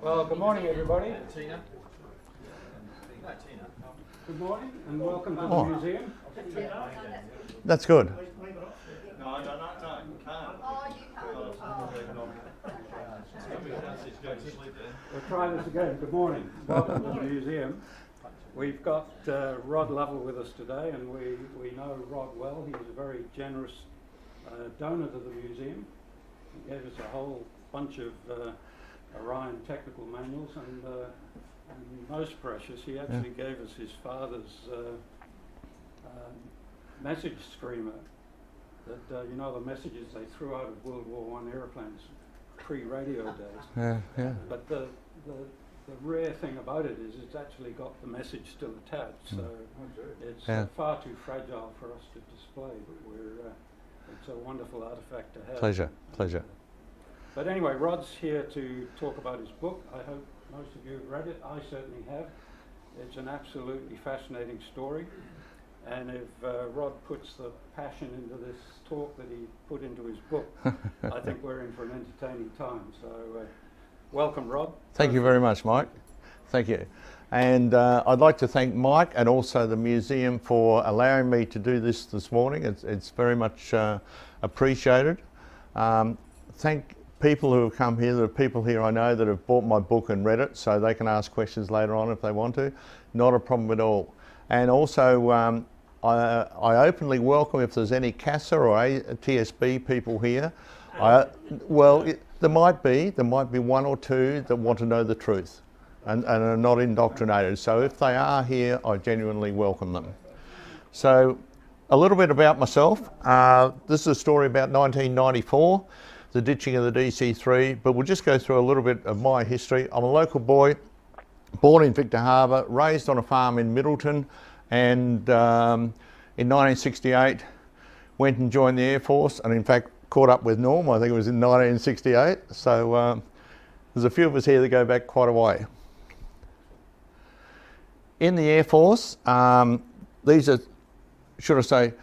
Well, good morning, everybody. Good morning and welcome to the museum. That's good. No, you can't. We'll try this again. Good morning. Welcome to the museum. We've got Rod Lovell with us today, and we know Rod well. He was a very generous donor to the museum. He gave us a whole bunch of Orion technical manuals, and most precious, he actually gave us his father's message screamer. That you know, the messages they threw out of World War I airplanes, pre-radio days. Yeah. But the rare thing about it is it's actually got the message still attached, so it's far too fragile for us to display. But it's a wonderful artifact to have. Pleasure. But anyway, Rod's here to talk about his book. I hope most of you have read it. I certainly have. It's an absolutely fascinating story. And if Rod puts the passion into this talk that he put into his book, I think we're in for an entertaining time. So welcome, Rod. Thank you very much, Mike. Thank you. And I'd like to thank Mike and also the museum for allowing me to do this morning. It's very much appreciated. Thank people who have come here. There are people here I know that have bought my book and read it, so they can ask questions later on if they want to. Not a problem at all. And also, I openly welcome if there's any CASA or ATSB people here. There might be one or two that want to know the truth and are not indoctrinated. So if they are here, I genuinely welcome them. So a little bit about myself. This is a story about 1994, the ditching of the DC-3, but we'll just go through a little bit of my history. I'm a local boy, born in Victor Harbor, raised on a farm in Middleton, and in 1968 went and joined the Air Force, and in fact caught up with Norm. I think it was in 1968. So there's a few of us here that go back quite a way. In the Air Force, these are, should I say,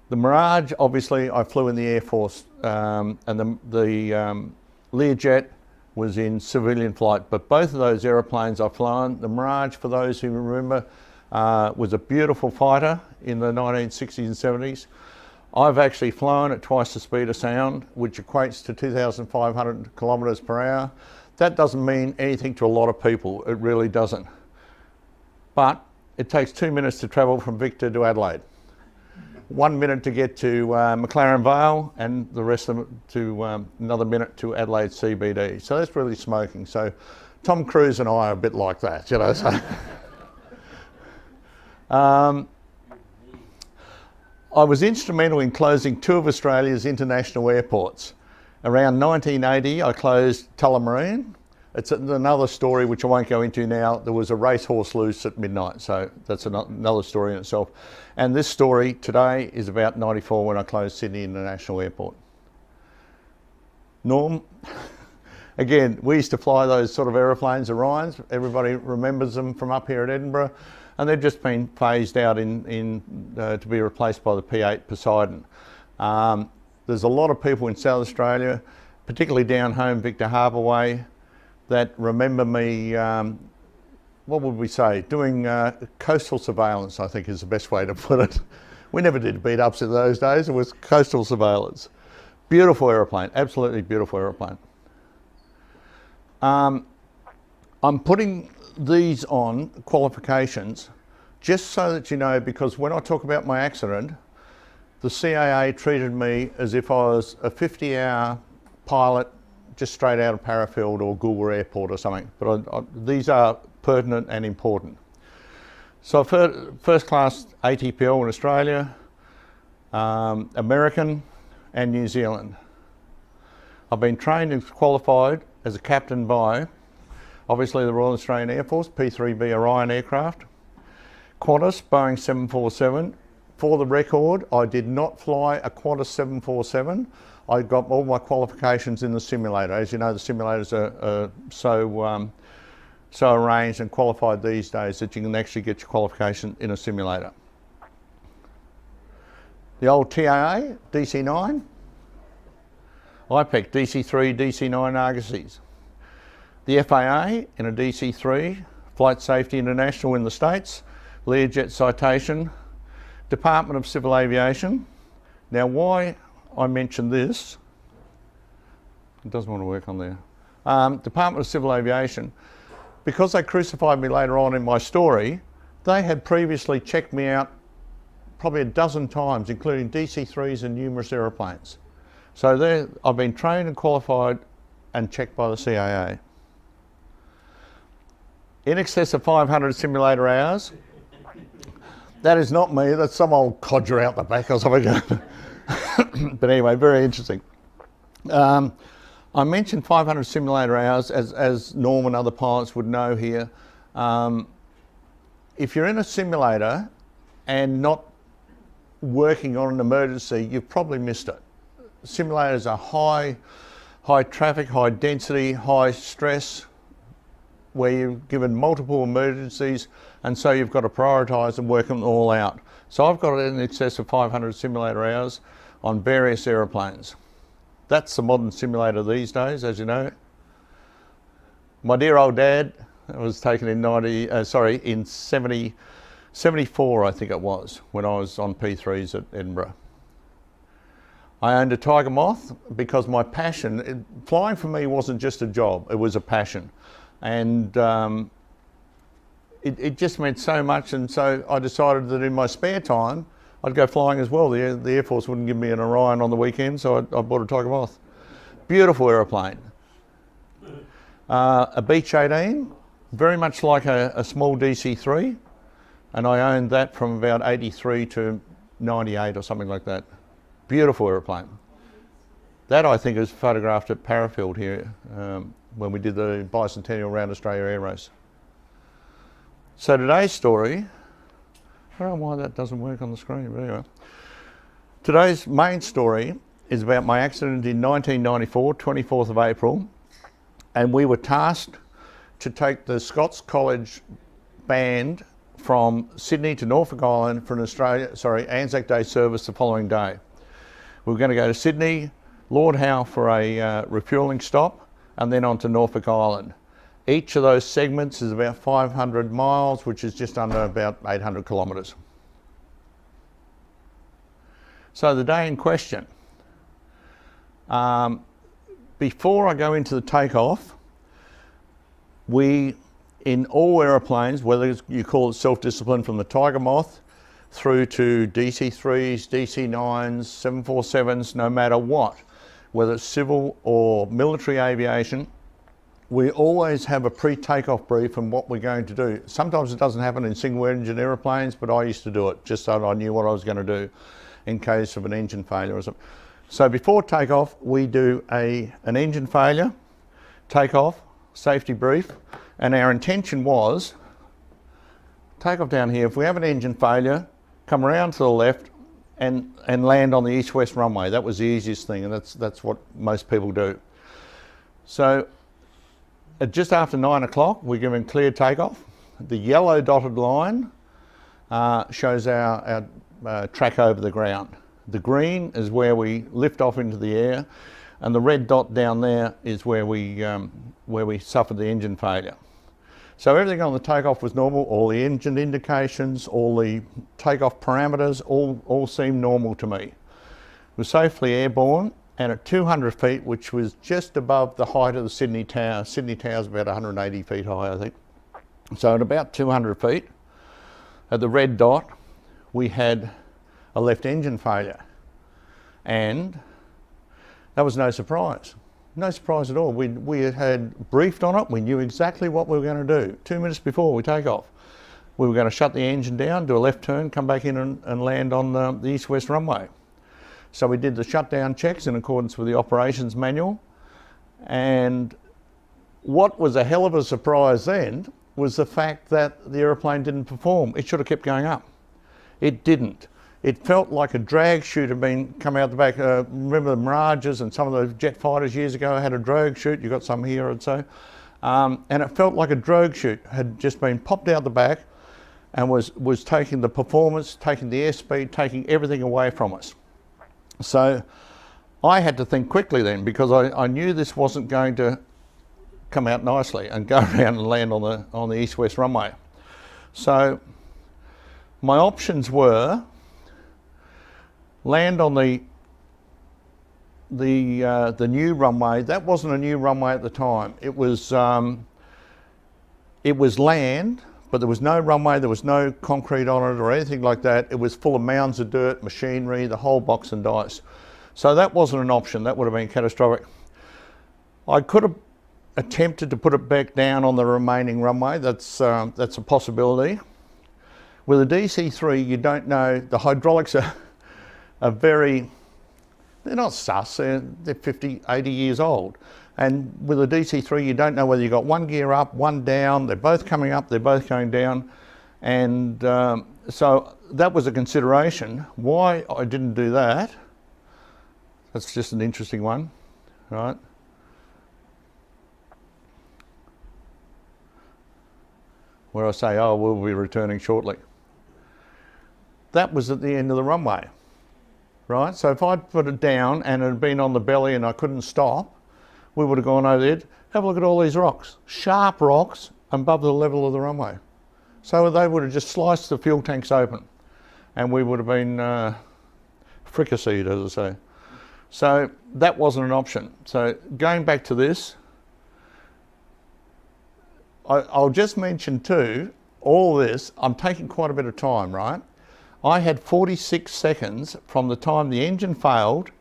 the Mirage, obviously I flew in the Air Force, and the Learjet was in civilian flight, but both of those aeroplanes I've flown. The Mirage, for those who remember, was a beautiful fighter in the 1960s and 70s. I've actually flown at twice the speed of sound, which equates to 2,500 kilometres per hour. That doesn't mean anything to a lot of people, it really doesn't. But it takes 2 minutes to travel from Victor to Adelaide. 1 minute to get to McLaren Vale, and the rest of it to another minute to Adelaide CBD. So that's really smoking. So Tom Cruise and I are a bit like that, you know. So. I was instrumental in closing two of Australia's international airports. Around 1980, I closed Tullamarine. It's another story which I won't go into now. There was a racehorse loose at midnight, so that's another story in itself. And this story today is about 94 when I closed Sydney International Airport. Norm, again, we used to fly those sort of aeroplanes, Orions. Everybody remembers them from up here at Edinburgh, and they've just been phased out to be replaced by the P8 Poseidon. There's a lot of people in South Australia, particularly down home Victor Harbor way, that remember me, what would we say, doing coastal surveillance, I think is the best way to put it. We never did beat-ups in those days, it was coastal surveillance. Beautiful aeroplane, absolutely beautiful aeroplane. I'm putting these on qualifications just so that you know, because when I talk about my accident, the CAA treated me as if I was a 50-hour pilot just straight out of Parafield or Goolwa Airport or something. But these are pertinent and important. So first class ATPL in Australia, American and New Zealand. I've been trained and qualified as a captain by, obviously, the Royal Australian Air Force, P3B Orion aircraft, Qantas, Boeing 747. For the record, I did not fly a Qantas 747. I got all my qualifications in the simulator. As you know, the simulators are so arranged and qualified these days that you can actually get your qualification in a simulator. The old TAA, DC-9, IPEC, DC-3, DC-9 Argosies. the FAA in a DC-3, Flight Safety International in the States, Learjet citation, Department of Civil Aviation. Now why I mention this, it doesn't want to work on there. Department of Civil Aviation, because they crucified me later on in my story, they had previously checked me out probably a dozen times, including DC-3s and numerous aeroplanes. So I've been trained and qualified and checked by the CAA. In excess of 500 simulator hours. That is not me, that's some old codger out the back or something. But anyway, very interesting. I mentioned 500 simulator hours, as Norm and other pilots would know here. If you're in a simulator and not working on an emergency, you've probably missed it. Simulators are high traffic, high density, high stress, where you're given multiple emergencies, and so you've got to prioritise and work them all out. So I've got in excess of 500 simulator hours on various aeroplanes. That's the modern simulator these days, as you know. My dear old dad was taken in 74, I think it was, when I was on P3s at Edinburgh. I owned a Tiger Moth because my passion, flying for me wasn't just a job, it was a passion. And it just meant so much, and so I decided that in my spare time I'd go flying as well. The Air Force wouldn't give me an Orion on the weekend, so I bought a Tiger Moth. Beautiful aeroplane. A Beech 18, very much like a small DC-3, and I owned that from about 83 to 98 or something like that. Beautiful aeroplane. That I think is photographed at Parafield here when we did the bicentennial Round Australia Air Race. So today's story, I don't know why that doesn't work on the screen, but anyway. Today's main story is about my accident in 1994, 24th of April, and we were tasked to take the Scots College band from Sydney to Norfolk Island for an Anzac Day service the following day. We were going to go to Sydney, Lord Howe for a refuelling stop, and then on to Norfolk Island. Each of those segments is about 500 miles, which is just under about 800 kilometres. So the day in question, before I go into the takeoff, we, in all aeroplanes, whether you call it self-discipline from the Tiger Moth through to DC-3s, DC-9s, 747s, no matter what, whether it's civil or military aviation, we always have a pre-takeoff brief on what we're going to do. Sometimes it doesn't happen in single engine aeroplanes, but I used to do it just so that I knew what I was going to do in case of an engine failure or something. So before takeoff, we do an engine failure, takeoff, safety brief, and our intention was, takeoff down here, if we have an engine failure, come around to the left and land on the east-west runway. That was the easiest thing, and that's what most people do. So at just after 9 o'clock, we're given clear takeoff. The yellow dotted line shows our track over the ground. The green is where we lift off into the air, and the red dot down there is where we suffered the engine failure. So everything on the takeoff was normal, all the engine indications, all the takeoff parameters, all seemed normal to me. We're safely airborne, and at 200 feet, which was just above the height of the Sydney Tower. Sydney Tower is about 180 feet high, I think. So at about 200 feet, at the red dot, we had a left engine failure. And that was no surprise. No surprise at all. We had briefed on it. We knew exactly what we were going to do 2 minutes before we take off. We were going to shut the engine down, do a left turn, come back in and land on the east-west runway. So we did the shutdown checks in accordance with the operations manual. And what was a hell of a surprise then was the fact that the aeroplane didn't perform. It should have kept going up. It didn't. It felt like a drag chute had been come out the back. Remember the Mirages and some of the jet fighters years ago had a drag chute. You got some here, I'd say. And it felt like a drag chute had just been popped out the back and was taking the performance, taking the airspeed, taking everything away from us. So I had to think quickly then, because I knew this wasn't going to come out nicely and go around and land on the east-west runway. So my options were land on the new runway. That wasn't a new runway at the time. It was land, but there was no runway, there was no concrete on it or anything like that. It was full of mounds of dirt, machinery, the whole box and dice. So that wasn't an option. That would have been catastrophic. I could have attempted to put it back down on the remaining runway. That's a possibility. With a DC-3, you don't know, the hydraulics are very, they're not sus, they're 50, 80 years old. And with a DC-3, you don't know whether you've got one gear up, one down, they're both coming up, they're both going down. And so that was a consideration. Why I didn't do that, that's just an interesting one, right? Where I say, oh, we'll be returning shortly. That was at the end of the runway, right? So if I'd put it down and it had been on the belly and I couldn't stop, we would have gone over there. Have a look at all these rocks, sharp rocks above the level of the runway. So they would have just sliced the fuel tanks open and we would have been fricasseed, as I say. So that wasn't an option. So going back to this, I'll just mention too, all this, I'm taking quite a bit of time, right? I had 46 seconds from the time the engine failed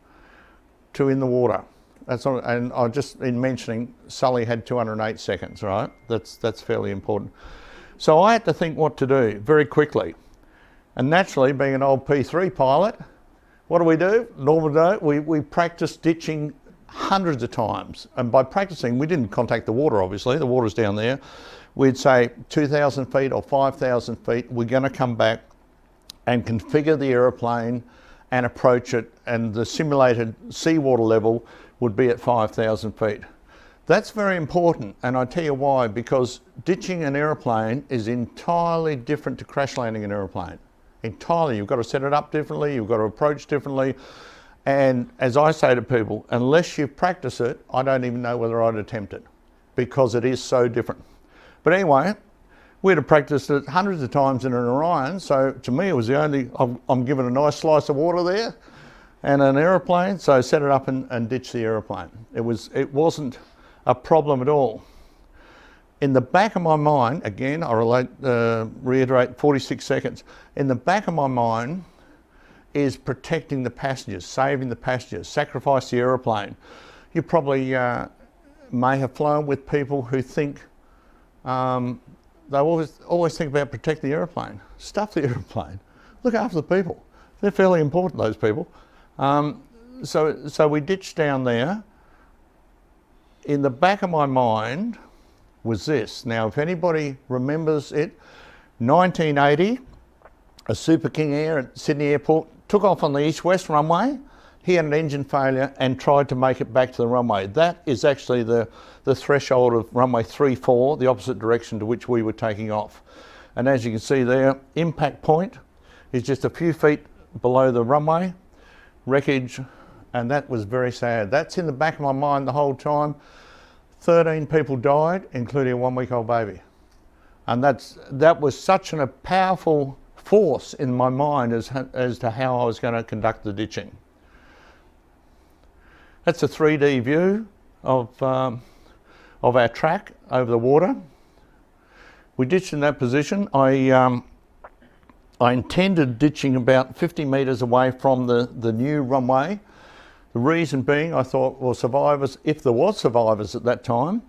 to in the water. That's not, and I just in mentioning Sully had 208 seconds, right? That's fairly important. So I had to think what to do very quickly. And naturally, being an old P3 pilot, what do? Normal day, we practiced ditching hundreds of times. And by practicing, we didn't contact the water, obviously. The water's down there. We'd say 2,000 feet or 5,000 feet, we're going to come back and configure the aeroplane and approach it, and the simulated seawater level would be at 5,000 feet. That's very important, and I tell you why, because ditching an aeroplane is entirely different to crash landing an aeroplane. Entirely. You've got to set it up differently, you've got to approach differently, and as I say to people, unless you practice it, I don't even know whether I'd attempt it, because it is so different. But anyway, we'd have practiced it hundreds of times in an Orion, so to me it was the only, I'm given a nice slice of water there and an aeroplane, so set it up and ditch the aeroplane. It wasn't a problem at all. In the back of my mind, again, I reiterate 46 seconds, in the back of my mind is protecting the passengers, saving the passengers, sacrifice the aeroplane. You probably may have flown with people who think, they always think about protecting the aeroplane. Stuff the aeroplane. Look after the people. They're fairly important, those people. So we ditched down there. In the back of my mind was this. Now, if anybody remembers it, 1980, a Super King Air at Sydney Airport took off on the east-west runway. He had an engine failure and tried to make it back to the runway. That is actually the threshold of runway 34, the opposite direction to which we were taking off. And as you can see there, impact point is just a few feet below the runway, wreckage, and that was very sad. That's in the back of my mind the whole time. 13 people died, including a 1-week-old baby. And that was such a powerful force in my mind as to how I was going to conduct the ditching. That's a 3D view of our track over the water. We ditched in that position. I intended ditching about 50 metres away from the new runway. The reason being, I thought, well, survivors, if there was survivors at that time,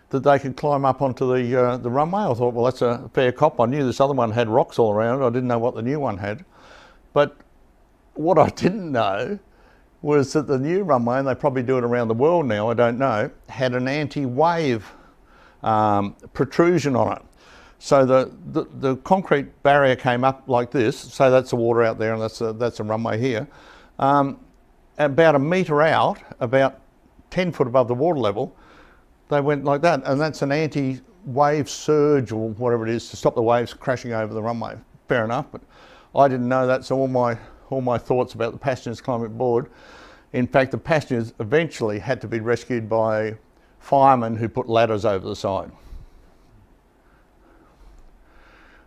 that they could climb up onto the runway. I thought, well, that's a fair cop. I knew this other one had rocks all around it. I didn't know what the new one had. But what I didn't know was that the new runway, and they probably do it around the world now, I don't know, had an anti-wave protrusion on it. So the concrete barrier came up like this. So that's the water out there, and that's a runway here. About a metre out, about 10 foot above the water level, they went like that, and that's an anti-wave surge or whatever it is to stop the waves crashing over the runway. Fair enough, but I didn't know that, so all my thoughts about the passengers climbing aboard. In fact, the passengers eventually had to be rescued by firemen who put ladders over the side.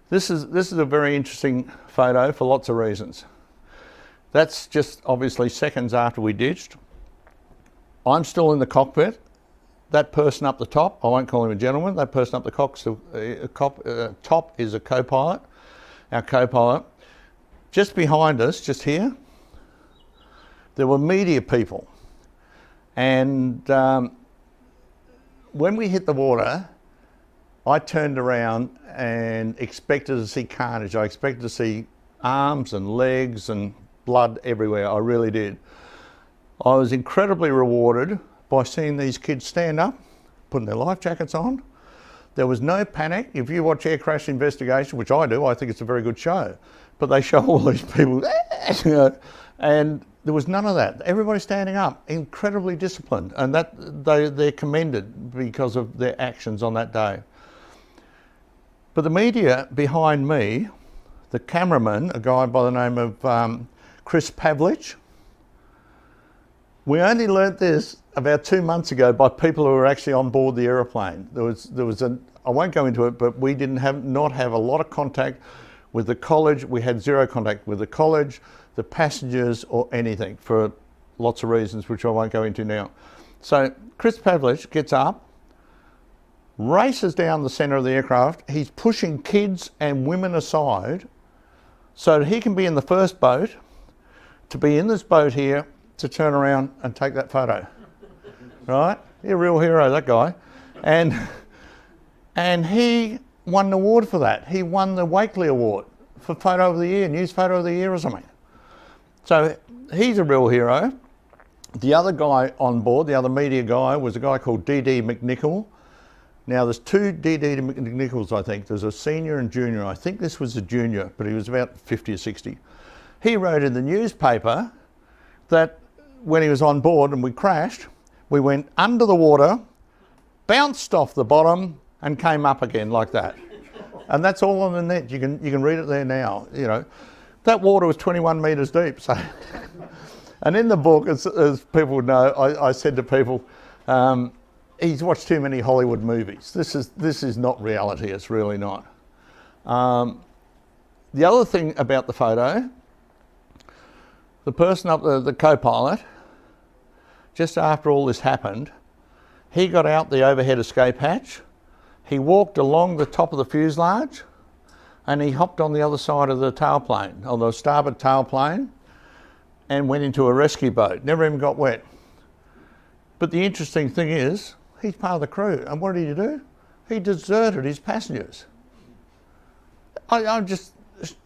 This is a very interesting photo for lots of reasons. That's just obviously seconds after we ditched. I'm still in the cockpit. That person up the top, I won't call him a gentleman, that person up the top is a co-pilot, our co-pilot. Just behind us, just here, there were media people. And when we hit the water, I turned around and expected to see carnage. I expected to see arms and legs and blood everywhere. I really did. I was incredibly rewarded by seeing these kids stand up, putting their life jackets on. There was no panic. If you watch Air Crash Investigation, which I do, I think it's a very good show, but they show all these people, you know, and there was none of that. Everybody standing up, incredibly disciplined, and that they're commended because of their actions on that day. But the media behind me, the cameraman, a guy by the name of Chris Pavlich, we only learnt this about 2 months ago by people who were actually on board the aeroplane. There was I won't go into it, but we didn't not have a lot of contact with the college. We had zero contact with the college, the passengers, or anything for lots of reasons, which I won't go into now. So Chris Pavlich gets up, races down the centre of the aircraft. He's pushing kids and women aside so that he can be in the first boat, to be in this boat here, to turn around and take that photo. Right? He's a real hero, that guy. And he won the award for that. He won the Wakely Award for Photo of the Year, News Photo of the Year or something. So he's a real hero. The other guy on board, the other media guy, was a guy called D.D. McNichol. Now there's two D.D. McNichols, I think. There's a senior and junior. I think this was a junior, but he was about 50 or 60. He wrote in the newspaper that when he was on board and we crashed, we went under the water, bounced off the bottom, and came up again like that. And that's all on the net. You can read it there now. You know, that water was 21 metres deep. So, and in the book, as people would know, I said to people, he's watched too many Hollywood movies. This is not reality. It's really not. The other thing about the photo, the person up the co-pilot, just after all this happened, he got out the overhead escape hatch. He walked along the top of the fuselage and he hopped on the other side of the tailplane, on the starboard tailplane, and went into a rescue boat. Never even got wet. But the interesting thing is, he's part of the crew. And what did he do? He deserted his passengers. I'm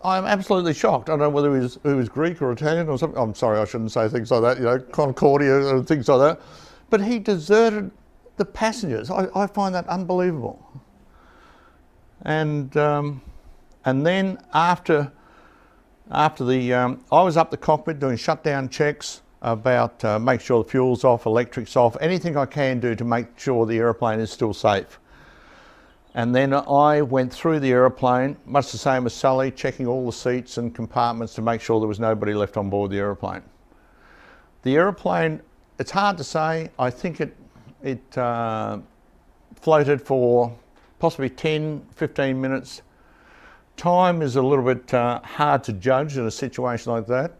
absolutely shocked. I don't know whether he was Greek or Italian or something. I'm sorry, I shouldn't say things like that, you know, Concordia and things like that. But he deserted the passengers. I find that unbelievable. And then after the, I was up the cockpit doing shutdown checks about make sure the fuel's off, electric's off, anything I can do to make sure the aeroplane is still safe. And then I went through the aeroplane, much the same as Sully, checking all the seats and compartments to make sure there was nobody left on board the aeroplane. The aeroplane, it's hard to say. I think it floated for possibly 10, 15 minutes. Time is a little bit hard to judge in a situation like that.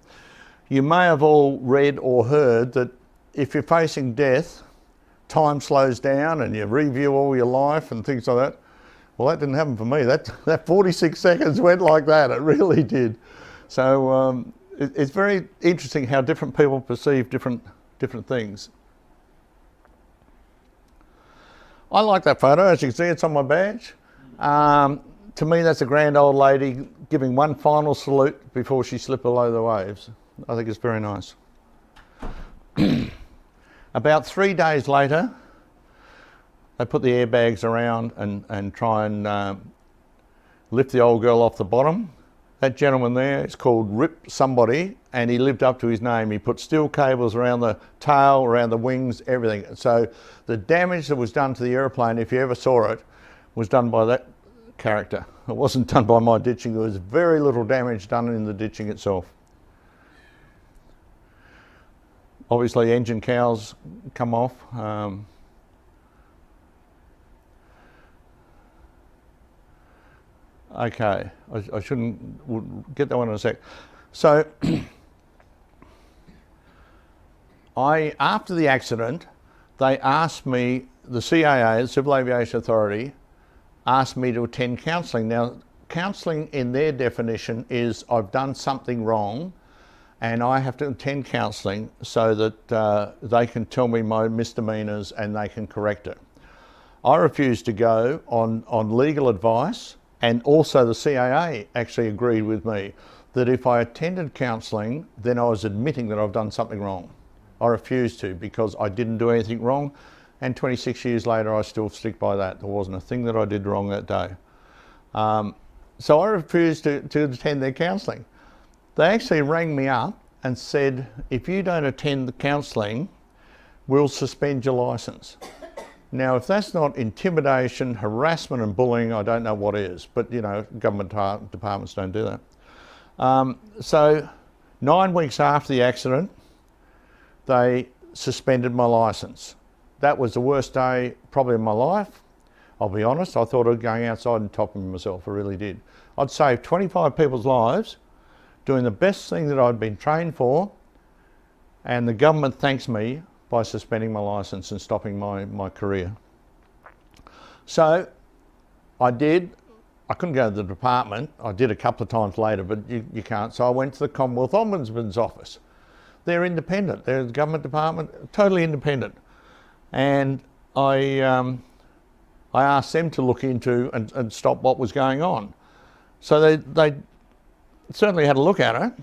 You may have all read or heard that if you're facing death, time slows down and you review all your life and things like that. Well, that didn't happen for me. That 46 seconds went like that. It really did. So it's very interesting how different people perceive different things. I like that photo. As you can see, it's on my badge. To me, that's a grand old lady giving one final salute before she slipped below the waves. I think it's very nice. About 3 days later, they put the airbags around and try and lift the old girl off the bottom. That gentleman there is called Rip somebody, and he lived up to his name. He put steel cables around the tail, around the wings, everything. So the damage that was done to the aeroplane, if you ever saw it, was done by that character. It wasn't done by my ditching. There was very little damage done in the ditching itself. Obviously engine cowls come off. Okay, I shouldn't, we'll get that one in a sec. So, after the accident, they asked me, the CAA, the Civil Aviation Authority, asked me to attend counselling. Now, counselling in their definition is I've done something wrong and I have to attend counselling so that they can tell me my misdemeanours and they can correct it. I refused to go on legal advice, and also the CAA actually agreed with me that if I attended counselling, then I was admitting that I've done something wrong. I refused to because I didn't do anything wrong, and 26 years later I still stick by that. There wasn't a thing that I did wrong that day. So I refused to attend their counselling. They actually rang me up and said, if you don't attend the counselling, we'll suspend your licence. Now, if that's not intimidation, harassment and bullying, I don't know what is. But, you know, government departments don't do that. So 9 weeks after the accident, they suspended my licence. That was the worst day probably of my life. I'll be honest, I thought of going outside and topping myself, I really did. I'd saved 25 people's lives, doing the best thing that I'd been trained for, and the government thanks me by suspending my licence and stopping my career. So I couldn't go to the department. I did a couple of times later, but you can't. So I went to the Commonwealth Ombudsman's office. They're independent. They're a government department, totally independent. And I asked them to look into and stop what was going on. So they certainly had a look at it.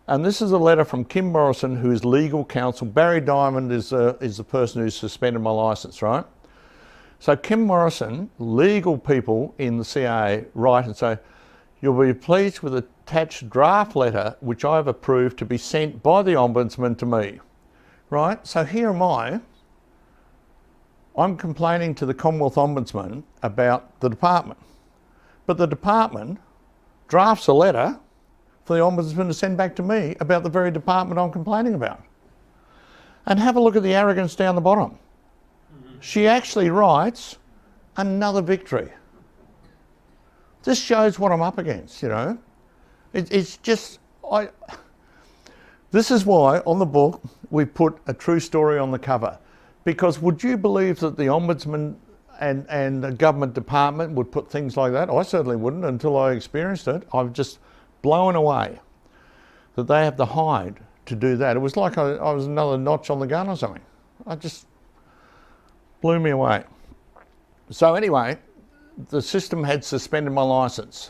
And this is a letter from Kim Morrison, who is legal counsel. Barry Diamond is the person who suspended my licence, right? So Kim Morrison, legal people in the CAA, write and say, you'll be pleased with the attached draft letter which I have approved to be sent by the Ombudsman to me, right? So here am I'm complaining to the Commonwealth Ombudsman about the department, but the department drafts a letter for the Ombudsman to send back to me about the very department I'm complaining about. And have a look at the arrogance down the bottom. She actually writes, another victory. This shows what I'm up against, you know. It's just, this is why on the book we put a true story on the cover. Because would you believe that the Ombudsman and the government department would put things like that? I certainly wouldn't until I experienced it. I've just blown away that they have the hide to do that. It was like I was another notch on the gun or something. It just blew me away. So anyway, the system had suspended my licence.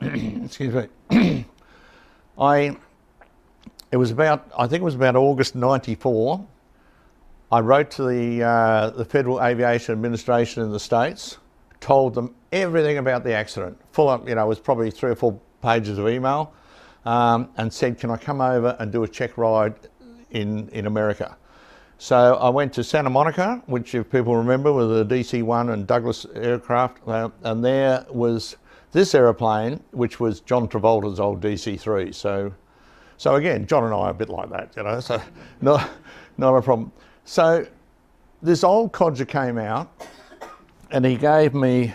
Excuse me. I think it was about August '94. I wrote to the Federal Aviation Administration in the States, told them everything about the accident, full up, you know, it was probably 3 or 4 pages of email, and said, can I come over and do a check ride in America? So I went to Santa Monica, which if people remember was the DC-1 and Douglas aircraft, and there was this aeroplane, which was John Travolta's old DC-3. So again, John and I are a bit like that, you know, so not a problem. So this old codger came out and he gave me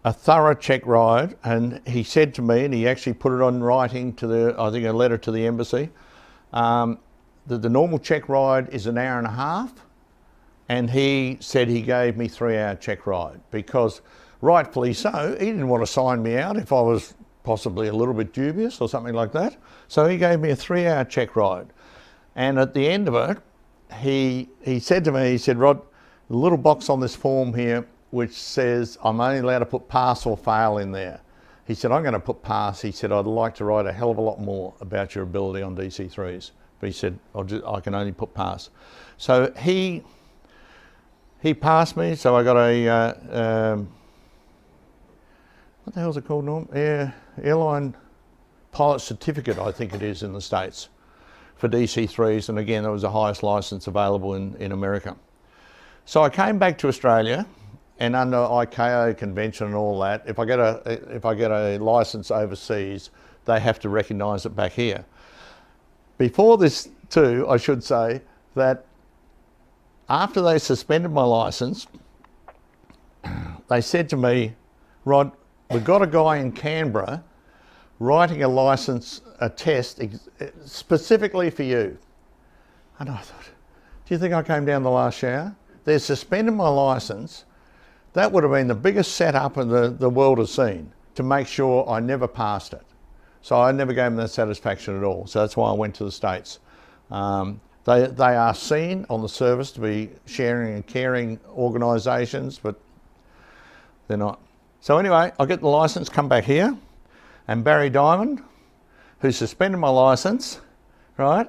a thorough check ride, and he said to me, and he actually put it on writing to I think a letter to the embassy, that the normal check ride is an hour and a half, and he said he gave me 3-hour check ride because, rightfully so, he didn't want to sign me out if I was possibly a little bit dubious or something like that. So he gave me a 3-hour check ride. And at the end of it, he said to me, he said, Rod, the little box on this form here which says I'm only allowed to put pass or fail in there. He said, I'm going to put pass. He said, I'd like to write a hell of a lot more about your ability on DC-3s. But he said, I can only put pass. So he passed me, so I got a, what the hell's it called, Norm? Airline pilot certificate, I think it is in the States, for DC-3s, and again, that was the highest licence available in America. So I came back to Australia, and under ICAO convention and all that, if I get a licence overseas, they have to recognise it back here. Before this too, I should say that after they suspended my licence, they said to me, Rod, we've got a guy in Canberra writing a test specifically for you. And I thought, do you think I came down the last shower? They're suspending my licence. That would have been the biggest setup the world has seen to make sure I never passed it. So I never gave them that satisfaction at all. So that's why I went to the States. They are seen on the service to be sharing and caring organisations, but they're not. So anyway, I get the licence, come back here, and Barry Diamond, who suspended my licence, right,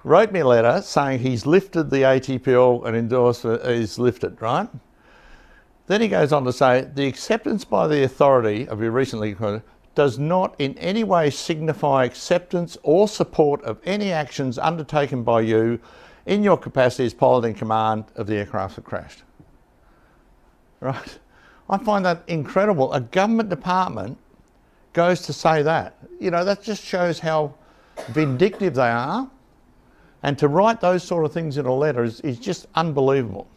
wrote me a letter saying he's lifted the ATPL and endorsed it, he's lifted, right? Then he goes on to say, the acceptance by the authority of your recently does not in any way signify acceptance or support of any actions undertaken by you in your capacity as pilot in command of the aircraft that crashed. Right? I find that incredible. A government department goes to say that. You know, that just shows how vindictive they are. And to write those sort of things in a letter is just unbelievable.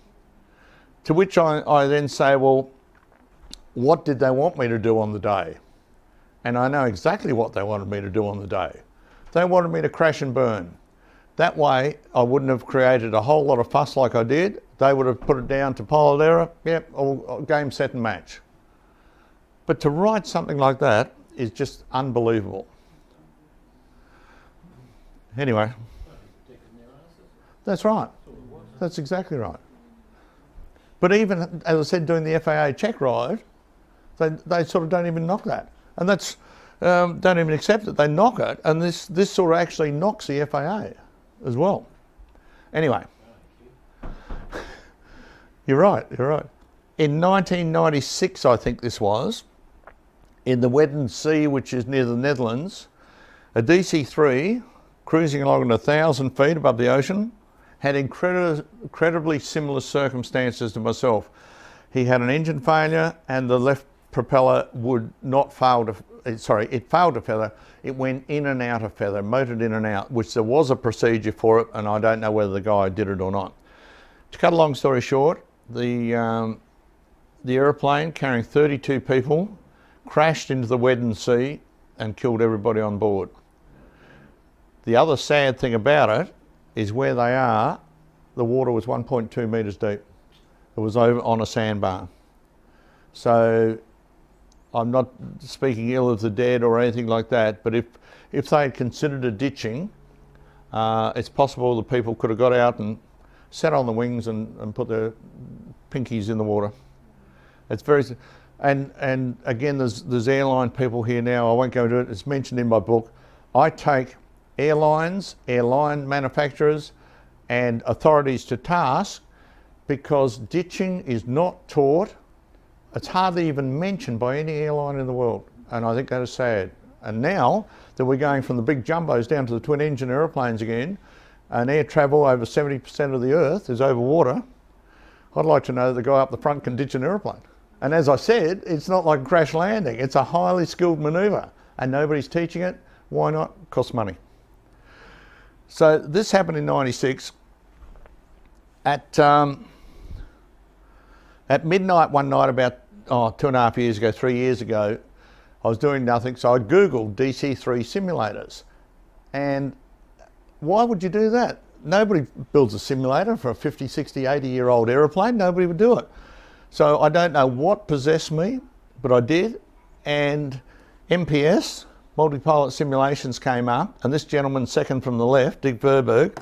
To which I then say, well, what did they want me to do on the day? And I know exactly what they wanted me to do on the day. They wanted me to crash and burn. That way, I wouldn't have created a whole lot of fuss like I did. They would have put it down to pilot error, yep, all game, set and match. But to write something like that is just unbelievable. Anyway, that's right. That's exactly right. But even, as I said, doing the FAA check ride, they sort of don't even knock that. And that's, don't even accept it. They knock it, and this sort of actually knocks the FAA as well. Anyway, you're right. In 1996, I think this was, in the Wedding Sea, which is near the Netherlands, a DC-3 cruising along at 1,000 feet above the ocean had incredibly similar circumstances to myself. He had an engine failure and the left propeller would not fail to, sorry, it failed to feather. It went in and out of feather, motored in and out, which there was a procedure for it, and I don't know whether the guy did it or not. To cut a long story short, the aeroplane carrying 32 people crashed into the Wedding Sea and killed everybody on board. The other sad thing about it is where they are, the water was 1.2 metres deep. It was over on a sandbar. So I'm not speaking ill of the dead or anything like that, but if they had considered a ditching, it's possible the people could have got out and sat on the wings and put their pinkies in the water. It's very, and again, there's airline people here now. I won't go into it. It's mentioned in my book. I take airlines, airline manufacturers and authorities to task because ditching is not taught. It's hardly even mentioned by any airline in the world, and I think that is sad. And now that we're going from the big jumbos down to the twin engine aeroplanes again, and air travel over 70% of the earth is over water, I'd like to know that the guy up the front can ditch an aeroplane. And as I said, it's not like crash landing. It's a highly skilled manoeuvre and nobody's teaching it. Why not? Costs money. So this happened in 96. At midnight one night about 2.5 years ago, 3 years ago, I was doing nothing, so I Googled DC-3 simulators. And why would you do that? Nobody builds a simulator for a 50, 60, 80-year-old aeroplane. Nobody would do it. So I don't know what possessed me, but I did. And MPS, multi-pilot simulations, came up, and this gentleman second from the left, Dick Verberg,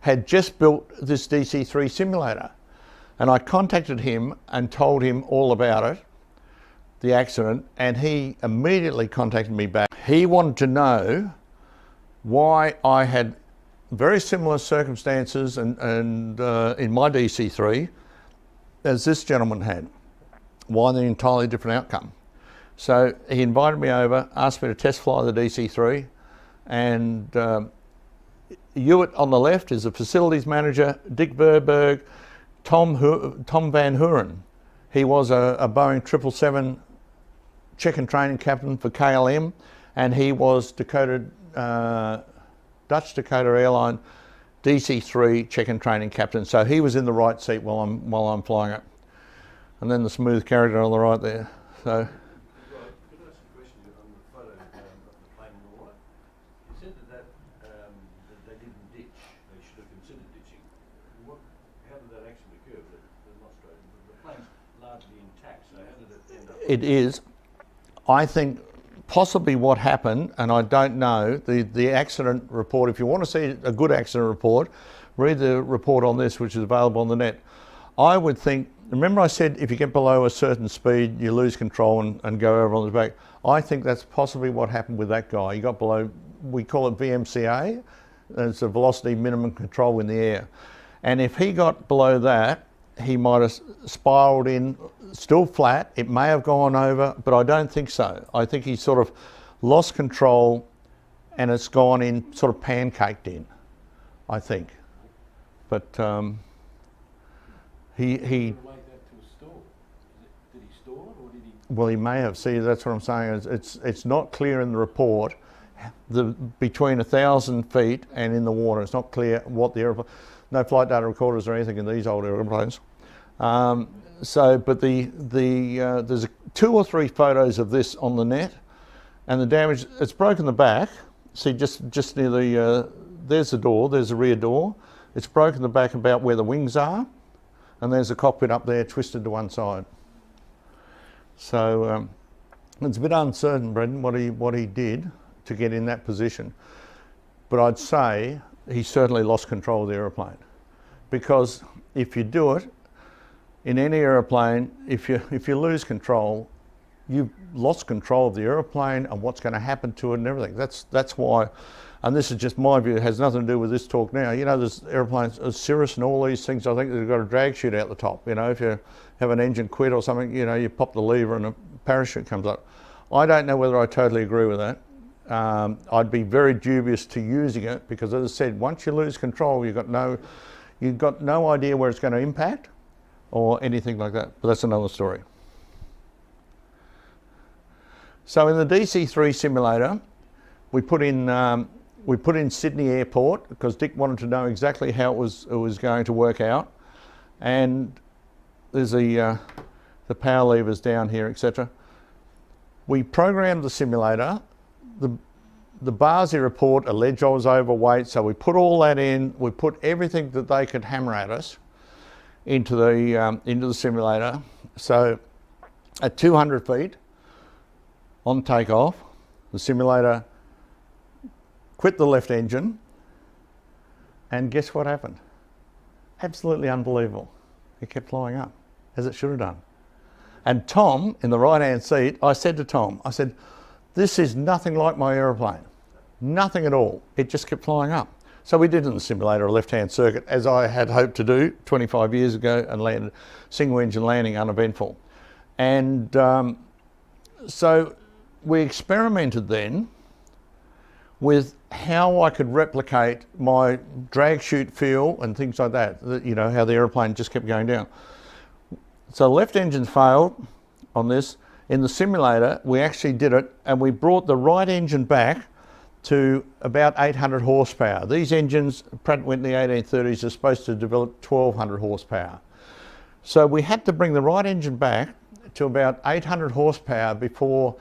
had just built this DC-3 simulator. And I contacted him and told him all about it, the accident, and he immediately contacted me back. He wanted to know why I had very similar circumstances and in my DC-3 as this gentleman had. Why the entirely different outcome? So he invited me over, asked me to test fly the DC-3, and Hewitt on the left is the facilities manager, Dick Verberg, Tom Van Huren. He was a Boeing 777 check and training captain for KLM, and he was Dutch Dakota Airline DC-3 check and training captain. So he was in the right seat while I'm flying it. and then the smooth character on the right there. So. Could I ask a question on the photo of the plane in the water? You said that they didn't ditch. They should have considered ditching. How did that actually occur? They're not straight. The plane's largely intact, so how did it end up? It is. I think possibly what happened, and I don't know, the accident report, if you want to see a good accident report, read the report on this, which is available on the net. I would think, remember I said if you get below a certain speed, you lose control and go over on the back. I think that's possibly what happened with that guy. He got below, we call it VMCA, it's a velocity minimum control in the air. And if he got below that, he might have spiraled in, still flat. It may have gone over, but I don't think so. I think he sort of lost control and it's gone in, sort of pancaked in, I think. But he Relate that to a stall. Did he stall it or did he? well, he may have. See, that's what I'm saying. It's not clear in the report. Between 1,000 feet and in the water, it's not clear what the airplane. No flight data recorders or anything in these old airplanes. But there's 2 or 3 photos of this on the net, and the damage. It's broken the back. See, just near the there's the door. There's the rear door. It's broken the back about where the wings are, and there's the cockpit up there twisted to one side. So it's a bit uncertain, Brendan, what he did to get in that position. But I'd say he certainly lost control of the aeroplane, because if you do it in any aeroplane, if you lose control, you've lost control of the aeroplane and what's going to happen to it and everything. That's why, and this is just my view, it has nothing to do with this talk now. You know, there's airplanes, Cirrus and all these things, I think they've got a drag chute out the top. You know, if you have an engine quit or something, you know, you pop the lever and a parachute comes up. I don't know whether I totally agree with that. I'd be very dubious to using it, because as I said, once you lose control, you've got no idea where it's going to impact or anything like that. But that's another story. So in the DC-3 simulator, we put in Sydney Airport, because Dick wanted to know exactly how it was going to work out, and there's the power levers down here, etc. We programmed the simulator. The BASI report alleged I was overweight, so we put all that in. We put everything that they could hammer at us into the simulator. So at 200 feet on takeoff, the simulator quit the left engine, and guess what happened? Absolutely unbelievable. It kept flying up, as it should have done. And Tom, in the right-hand seat, I said to Tom, I said, this is nothing like my aeroplane. Nothing at all. It just kept flying up. So we did in the simulator a left-hand circuit, as I had hoped to do 25 years ago, and landed single engine landing uneventful. And so we experimented then with how I could replicate my drag chute feel and things like that, you know, how the aeroplane just kept going down. So left engine failed on this. In the simulator, we actually did it, and we brought the right engine back to about 800 horsepower. These engines, Pratt & Whitney 1830s, are supposed to develop 1200 horsepower. So we had to bring the right engine back to about 800 horsepower before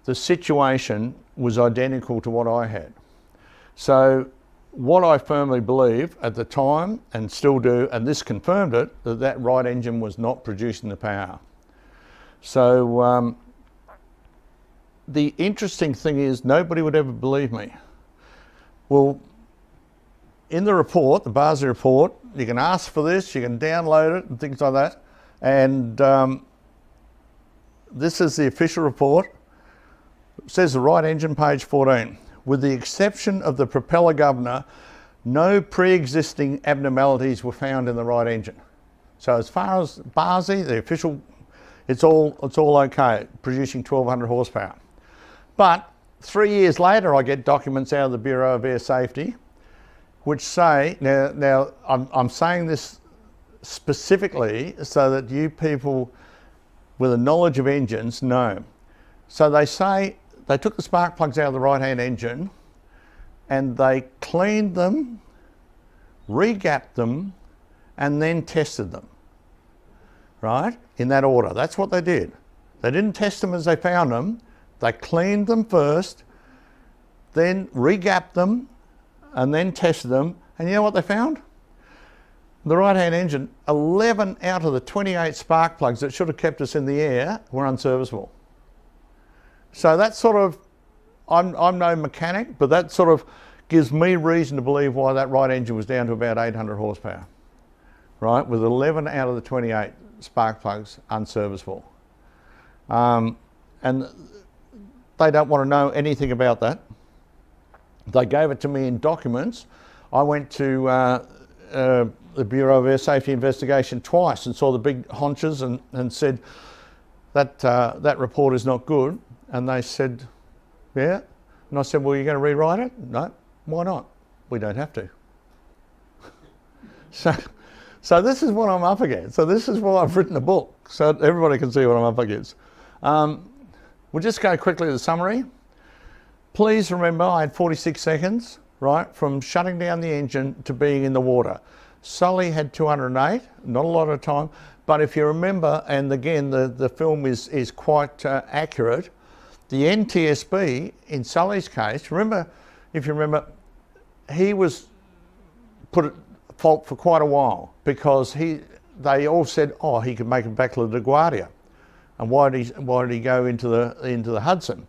the situation was identical to what I had. So what I firmly believe at the time, and still do, and this confirmed it, that right engine was not producing the power. So the interesting thing is, nobody would ever believe me. Well, in the report, the BASI report, you can ask for this, you can download it and things like that. And this is the official report. It says the right engine, page 14. With the exception of the propeller governor, no pre-existing abnormalities were found in the right engine. So as far as BASI, the official, it's all okay, producing 1200 horsepower. But 3 years later, I get documents out of the Bureau of Air Safety, which say, now I'm saying this specifically so that you people with a knowledge of engines know. So they say they took the spark plugs out of the right-hand engine and they cleaned them, re-gapped them, and then tested them. right? In that order. That's what they did. They didn't test them as they found them. They cleaned them first, then re-gapped them, and then tested them. And you know what they found? The right-hand engine, 11 out of the 28 spark plugs that should have kept us in the air were unserviceable. So that sort of, I'm no mechanic, but that sort of gives me reason to believe why that right engine was down to about 800 horsepower, right? With 11 out of the 28 spark plugs unserviceable. And they don't want to know anything about that. They gave it to me in documents. I went to the Bureau of Air Safety Investigation twice and saw the big haunches and said that that report is not good. And they said, yeah. And I said, well, you're going to rewrite it? No. Why not? We don't have to. So this is what I'm up against. So this is why I've written a book, so everybody can see what I'm up against. We'll just go quickly to the summary. Please remember I had 46 seconds, right, from shutting down the engine to being in the water. Sully had 208, not a lot of time, but if you remember, and again the film is quite accurate, the NTSB in Sully's case, remember, if you remember, he was put at fault for quite a while because they all said, oh, he could make it back to LaGuardia. And why did he go into the Hudson?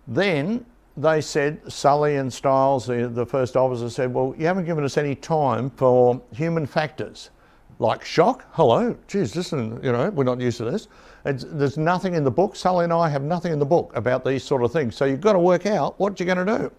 Then they said, Sully and Stiles, the first officer, said, well, you haven't given us any time for human factors like shock. Hello, geez, this isn't, you know, we're not used to this. There's nothing in the book. Sully and I have nothing in the book about these sort of things. So you've got to work out what you're going to do.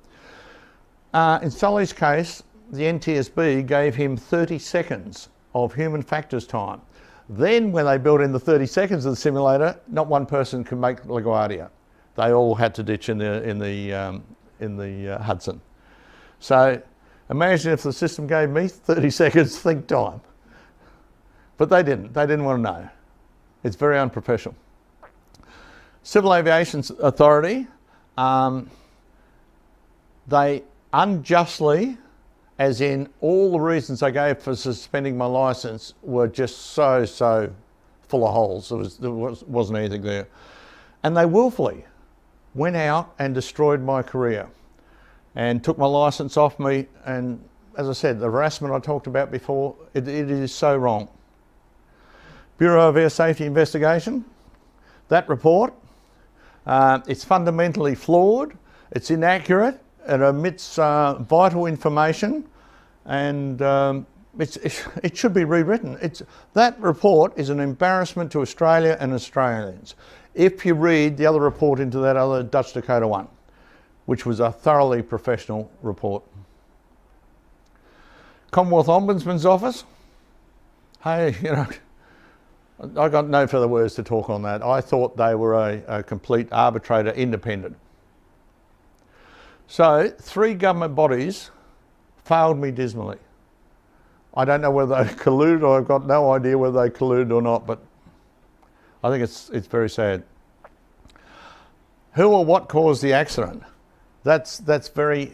In Sully's case, the NTSB gave him 30 seconds of human factors time. Then when they built in the 30 seconds of the simulator, not one person could make LaGuardia. They all had to ditch in the Hudson. So imagine if the system gave me 30 seconds think time. But they didn't. They didn't want to know. It's very unprofessional. Civil Aviation Authority, they unjustly, as in all the reasons I gave for suspending my licence were just so full of holes. There wasn't anything there. And they willfully went out and destroyed my career and took my licence off me. And as I said, the harassment I talked about before, it is so wrong. Bureau of Air Safety Investigation, that report, it's fundamentally flawed, it's inaccurate, it omits vital information, and it should be rewritten. That report is an embarrassment to Australia and Australians. If you read the other report into that other Dutch Dakota one, which was a thoroughly professional report. Commonwealth Ombudsman's Office, hey, you know, I got no further words to talk on that. I thought they were a complete arbitrator, independent. So 3 government bodies failed me dismally. I don't know whether they colluded, or I've got no idea whether they colluded or not, but I think it's very sad. Who or what caused the accident? That's very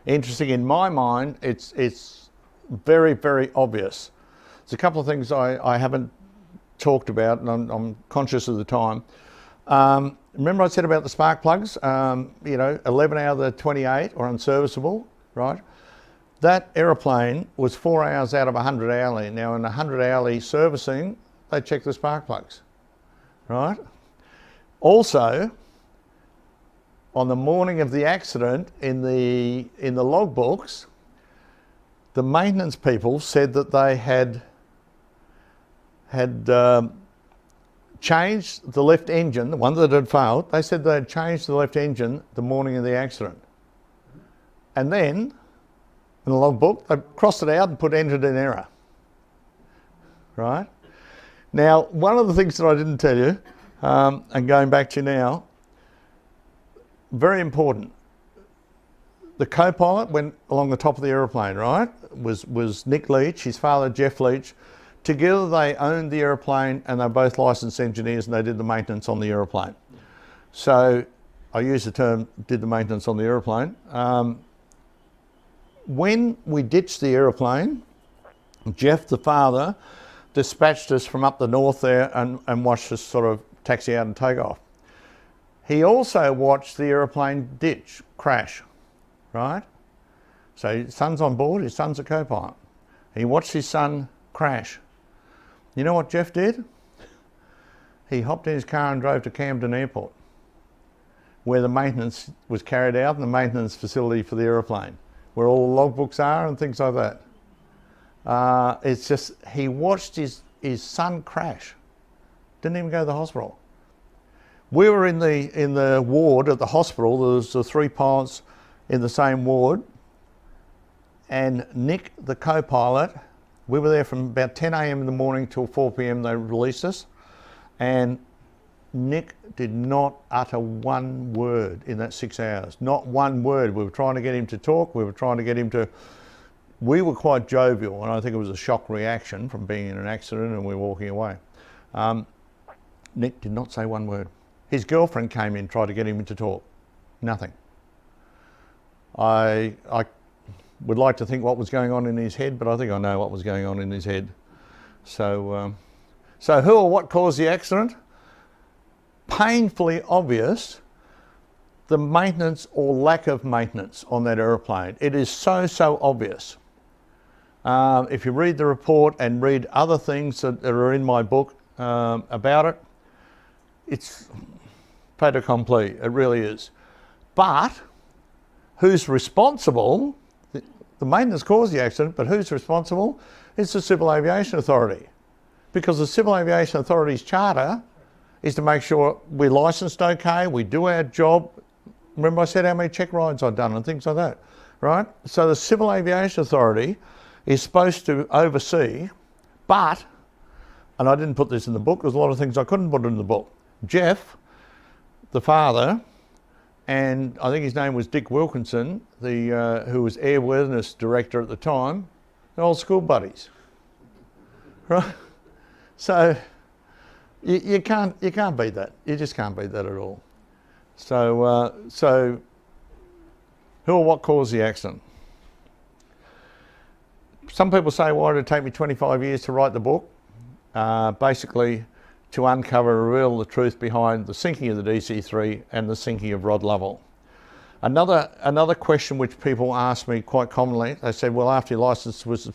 interesting. In my mind, it's very, very obvious. There's a couple of things I haven't talked about, and I'm conscious of the time. Remember I said about the spark plugs, you know, 11 out of the 28 are unserviceable, right? That aeroplane was 4 hours out of 100 hourly. Now in 100 hourly servicing, they check the spark plugs, right? Also, on the morning of the accident, in the logbooks, the maintenance people said that they had changed the left engine, the one that had failed. They said they had changed the left engine the morning of the accident. And then, in the logbook, they crossed it out and put entered in error. Right? Now, one of the things that I didn't tell you, and going back to now, very important. The co-pilot went along the top of the aeroplane, right? Was Nick Leach, his father Jeff Leach. Together they owned the aeroplane, and they're both licensed engineers, and they did the maintenance on the aeroplane. So I use the term did the maintenance on the aeroplane. When we ditched the aeroplane, Jeff, the father, dispatched us from up the north there and watched us sort of taxi out and take off. He also watched the aeroplane ditch crash, right? So his son's on board, his son's a co-pilot. He watched his son crash. You know what Jeff did? He hopped in his car and drove to Camden Airport, where the maintenance was carried out and the maintenance facility for the aeroplane, where all the logbooks are and things like that. It's just, he watched his son crash. Didn't even go to the hospital. We were in the ward at the hospital. There was the 3 pilots in the same ward, and Nick, the co-pilot, we were there from about 10 a.m. in the morning till 4 p.m. they released us, and Nick did not utter one word in that 6 hours. Not one word. We were trying to get him to talk. We were trying to get him to... We were quite jovial, and I think it was a shock reaction from being in an accident and we were walking away. Nick did not say one word. His girlfriend came in, tried to get him to talk. Nothing. I would like to think what was going on in his head, but I think I know what was going on in his head. So who or what caused the accident? Painfully obvious, the maintenance or lack of maintenance on that aeroplane. It is so obvious. If you read the report and read other things that are in my book about it, it's fait accompli, it really is. But who's responsible? The maintenance caused the accident, but who's responsible? It's the Civil Aviation Authority. Because the Civil Aviation Authority's charter is to make sure we're licensed okay, we do our job. Remember I said how many check rides I'd done and things like that, right? So the Civil Aviation Authority is supposed to oversee, but, and I didn't put this in the book, there's a lot of things I couldn't put in the book. Jeff, the father, and I think his name was Dick Wilkinson, who was airworthiness director at the time, they're old school buddies, right? So you can't beat that. You just can't beat that at all. So who or what caused the accident? Some people say, why did it take me 25 years to write the book? Basically, to uncover and reveal the truth behind the sinking of the DC-3 and the sinking of Rod Lovell. Another question which people ask me quite commonly, they said, well, after your licence was...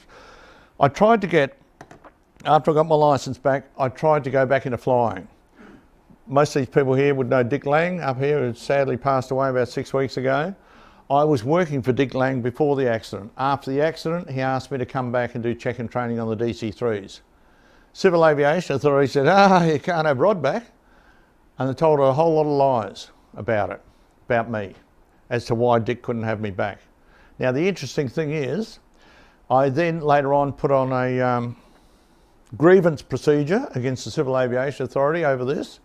After I got my licence back, I tried to go back into flying. Most of these people here would know Dick Lang up here, who sadly passed away about 6 weeks ago. I was working for Dick Lang before the accident. After the accident, he asked me to come back and do check and training on the DC-3s. Civil Aviation Authority said, you can't have Rod back. And they told her a whole lot of lies about it, about me, as to why Dick couldn't have me back. Now, the interesting thing is, I then later on put on a grievance procedure against the Civil Aviation Authority over this.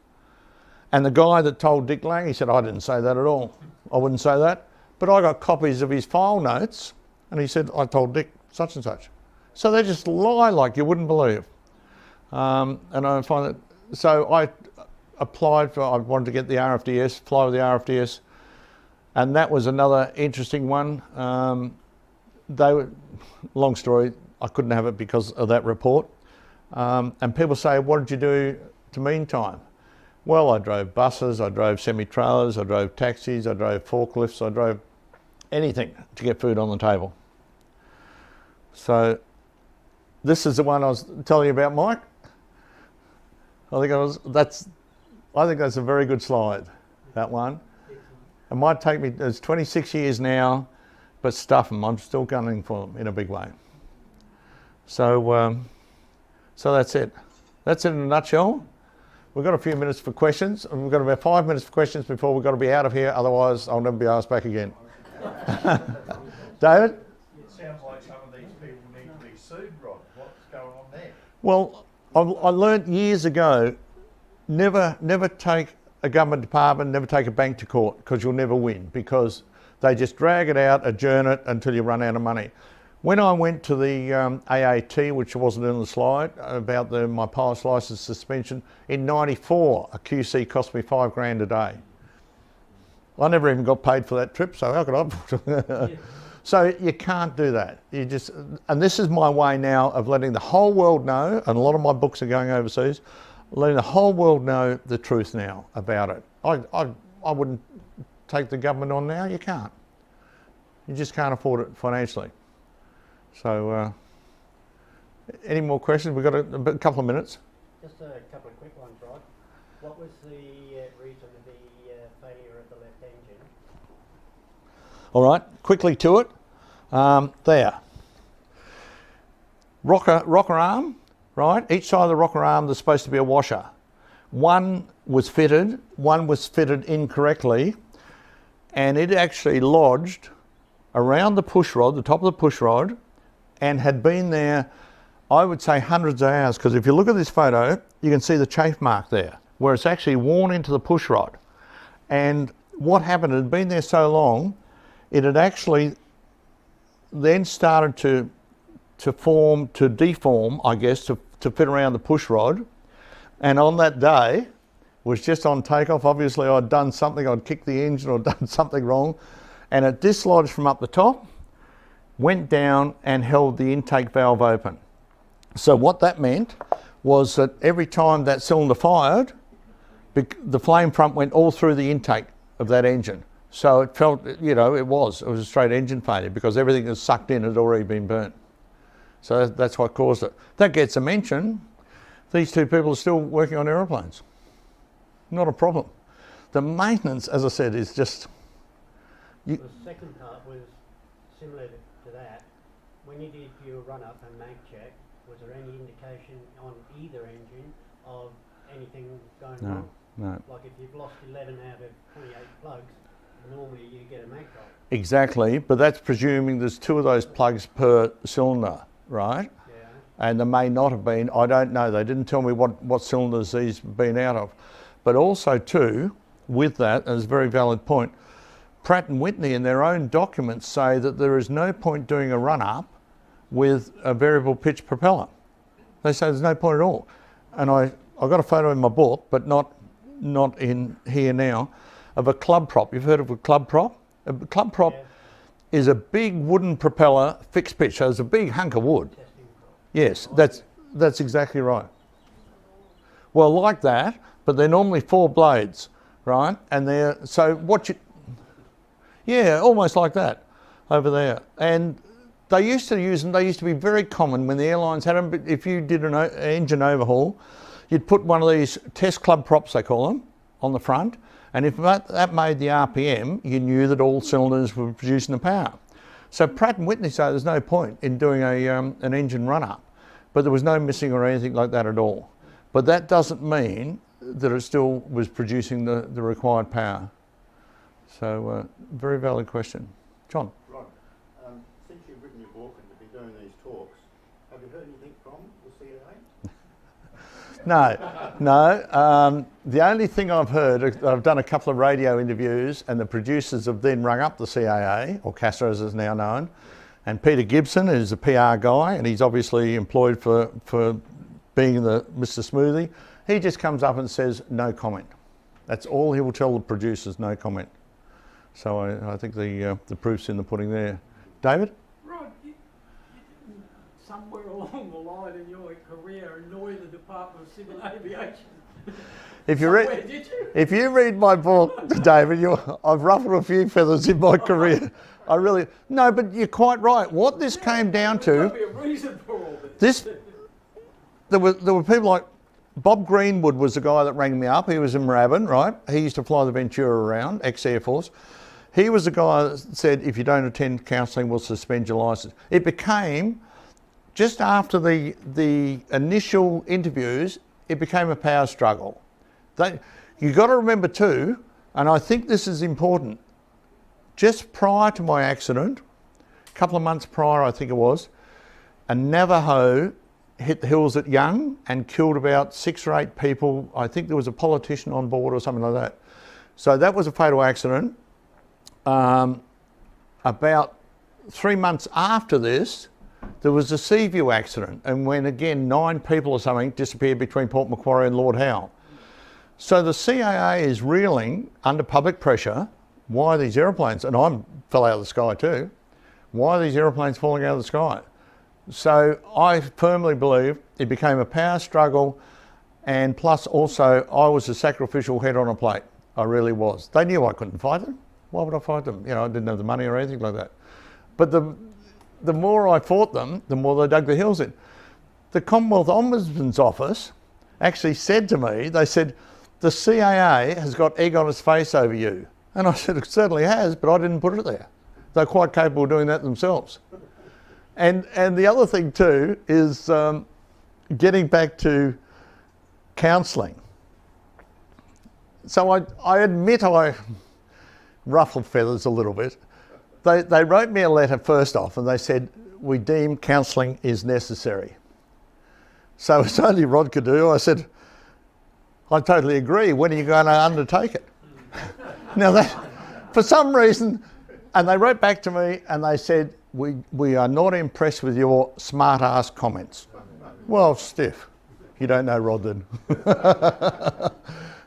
And the guy that told Dick Lang, he said, I didn't say that at all. I wouldn't say that. But I got copies of his file notes, and he said, I told Dick such and such. So they just lie like you wouldn't believe. And I find that, so I applied for, I wanted to get the RFDS, fly with the RFDS, and that was another interesting one. Long story, I couldn't have it because of that report. And people say, what did you do to meantime? Well, I drove buses, I drove semi-trailers, I drove taxis, I drove forklifts, I drove anything to get food on the table. So this is the one I was telling you about, Mike. I think that's a very good slide, that one. It might take me, it's 26 years now, but stuff them, I'm still gunning for them in a big way. So that's it. That's it in a nutshell. We've got a few minutes for questions, and we've got about 5 minutes for questions before we've got to be out of here, otherwise I'll never be asked back again. David? It sounds like some of these people need to be sued, Rod. What's going on there? Well, I learnt years ago, never take a government department, never take a bank to court, because you'll never win, because they just drag it out, adjourn it until you run out of money. When I went to the AAT, which wasn't in the slide, about my pilot's licence suspension, in '94, a QC cost me $5 grand a day. I never even got paid for that trip, so how could I? So you can't do that. You just, and this is my way now of letting the whole world know, and a lot of my books are going overseas, letting the whole world know the truth now about it. I wouldn't take the government on now, you can't. You just can't afford it financially. So, any more questions? We've got a couple of minutes. Just a couple of quick ones, Rod. What was the reason of the failure of the left engine? All right, quickly to it. There. Rocker arm, right? Each side of the rocker arm, there's supposed to be a washer. One was fitted incorrectly, and it actually lodged around the push rod, the top of the push rod, and had been there, I would say, hundreds of hours, because if you look at this photo, you can see the chafe mark there, where it's actually worn into the push rod. And what happened, it had been there so long, it had actually then started to deform, I guess, to fit around the push rod. And on that day, was just on takeoff. Obviously I'd done something, I'd kicked the engine or done something wrong, and it dislodged from up the top, went down and held the intake valve open. So what that meant was that every time that cylinder fired, the flame front went all through the intake of that engine. So it felt, you know, it was a straight engine failure because everything that sucked in had already been burnt. So that's what caused it. That gets a mention. These two people are still working on aeroplanes. Not a problem. The maintenance, as I said, is just... The second part was similar to that. When you did your run-up and mag check, was there any indication on either engine of anything going wrong? No. Like if you've lost 11 out of 28 plugs, normally you get a mag fault. Exactly, but that's presuming there's 2 of those plugs per cylinder, right? Yeah. And there may not have been, I don't know, they didn't tell me what cylinders these have been out of. But also too, with that, as a very valid point, Pratt & Whitney in their own documents say that there is no point doing a run-up with a variable pitch propeller. They say there's no point at all. And I've got a photo in my book, but not in here now, of a club prop. You've heard of a club prop? A club prop is a big wooden propeller, fixed pitch, so it's a big hunk of wood. Yes, that's exactly right. Well, like that, but they're normally 4 blades, right? And they're, so what you, yeah, almost like that over there. And they used to use them, they used to be very common when the airlines had them. But if you did an engine overhaul, you'd put one of these test club props, they call them, on the front. And if that made the RPM, you knew that all cylinders were producing the power. So Pratt & Whitney say there's no point in doing an engine run-up, but there was no missing or anything like that at all. But that doesn't mean that it still was producing the required power. So very valid question. John? Rod, since you've written your book and have been doing these talks, have you heard anything from the CIA? No. The only thing I've heard, I've done a couple of radio interviews and the producers have then rung up the CIA, or CASA as it's now known, and Peter Gibson is a PR guy and he's obviously employed for being the Mr. Smoothie. He just comes up and says, no comment. That's all he will tell the producers, no comment. So I think the proof's in the pudding there. David? Rod, you somewhere along the line in your career annoy the Department of Civil Aviation. If you read my book, David, I've ruffled a few feathers in my career. No, but you're quite right. What this came down to, there's got to be a reason for all this. There were people like Bob Greenwood was the guy that rang me up. He was in Moorabbin, right? He used to fly the Ventura around, ex-Air Force. He was the guy that said, if you don't attend counselling, we'll suspend your licence. It became, just after the initial interviews, it became a power struggle. You've got to remember too, and I think this is important, just prior to my accident, a couple of months prior I think it was, a Navajo hit the hills at Young and killed about 6 or 8 people. I think there was a politician on board or something like that. So that was a fatal accident. About 3 months after this, there was a Seaview accident, and when again 9 people or something disappeared between Port Macquarie and Lord Howe. So the CAA is reeling under public pressure. Why these aeroplanes, and I fell out of the sky too, Why are these aeroplanes falling out of the sky? So I firmly believe it became a power struggle, and plus also I was a sacrificial head on a plate. I really was. They knew I couldn't fight them. Why would I fight them? You know, I didn't have the money or anything like that. But the more I fought them, the more they dug the heels in. The Commonwealth Ombudsman's Office actually said to me, they said, the CAA has got egg on its face over you. And I said, it certainly has, but I didn't put it there. They're quite capable of doing that themselves. And the other thing too is getting back to counselling. So I admit I ruffled feathers a little bit. They wrote me a letter first off and they said, we deem counselling is necessary. So it's only Rod could do. I said, I totally agree. When are you going to undertake it? Now that, for some reason, and they wrote back to me and they said, we are not impressed with your smart ass comments. Well, stiff. You don't know Rod then.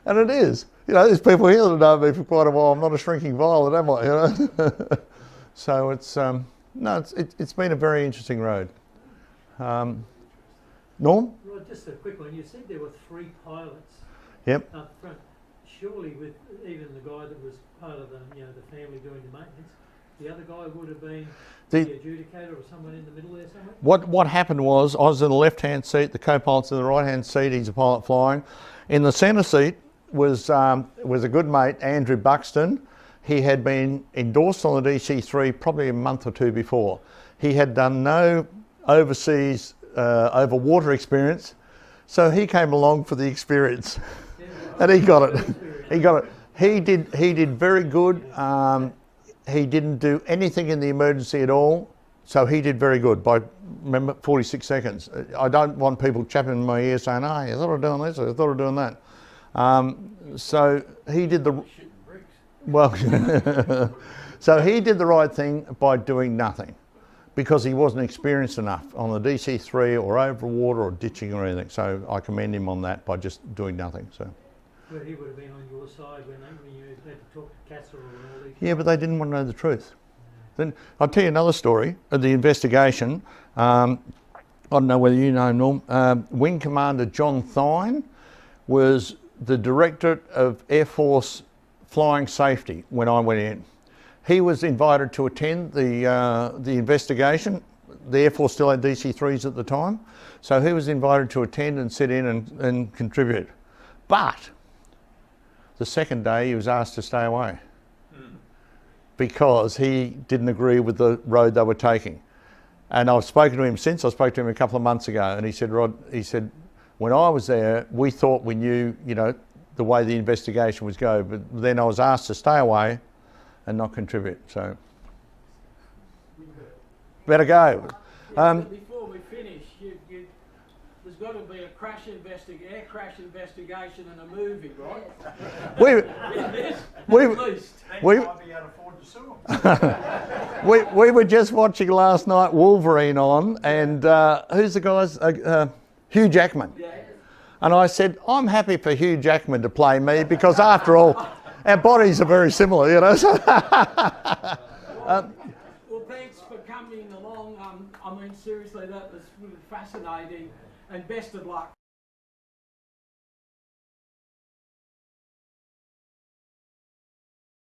And it is. You know, there's people here that know me for quite a while. I'm not a shrinking violet, am I? You know? So it's, no, it's been a very interesting road. Norm? Right, just a quick one. You said there were 3 pilots Yep. up front. Surely with even the guy that was part of the, you know, the family doing the maintenance, the other guy would have been the adjudicator or someone in the middle there somewhere? What happened was I was in the left-hand seat, the co-pilot's in the right-hand seat, he's a pilot flying. In the centre seat was a good mate, Andrew Buxton. He had been endorsed on the DC-3 probably a month or 2 before. He had done no overseas over water experience, so he came along for the experience. And he got it. He got it. He did very good. He didn't do anything in the emergency at all, so he did very good by, remember, 46 seconds. I don't want people chapping in my ear saying, oh, I thought of doing this, I thought of doing that. So he did the, well, so he did the right thing by doing nothing, because he wasn't experienced enough on the DC-3 or over water or ditching or anything. So I commend him on that by just doing nothing. So. Well, he would have been on your side when you had to talk to CASA and all these. Yeah, but they didn't want to know the truth. Then I'll tell you another story of the investigation. I don't know whether you know, Norm. Wing Commander John Thine was the Directorate of Air Force Flying Safety when I went in. He was invited to attend the investigation. The Air Force still had DC-3s at the time, so he was invited to attend and sit in and contribute. But the second day he was asked to stay away because he didn't agree with the road they were taking. And I've spoken to him since. I spoke to him a couple of months ago, and he said, Rod, he said, when I was there, we thought we knew, you know, the way the investigation was going, but then I was asked to stay away and not contribute. So better go. Before we finish, there's got to be a air crash investigation and a movie, right? We were just watching last night Wolverine on, and who's the guys? Hugh Jackman. Yeah. And I said, I'm happy for Hugh Jackman to play me because after all, our bodies are very similar, you know. Well, thanks for coming along. I mean, seriously, that was really fascinating, and best of luck.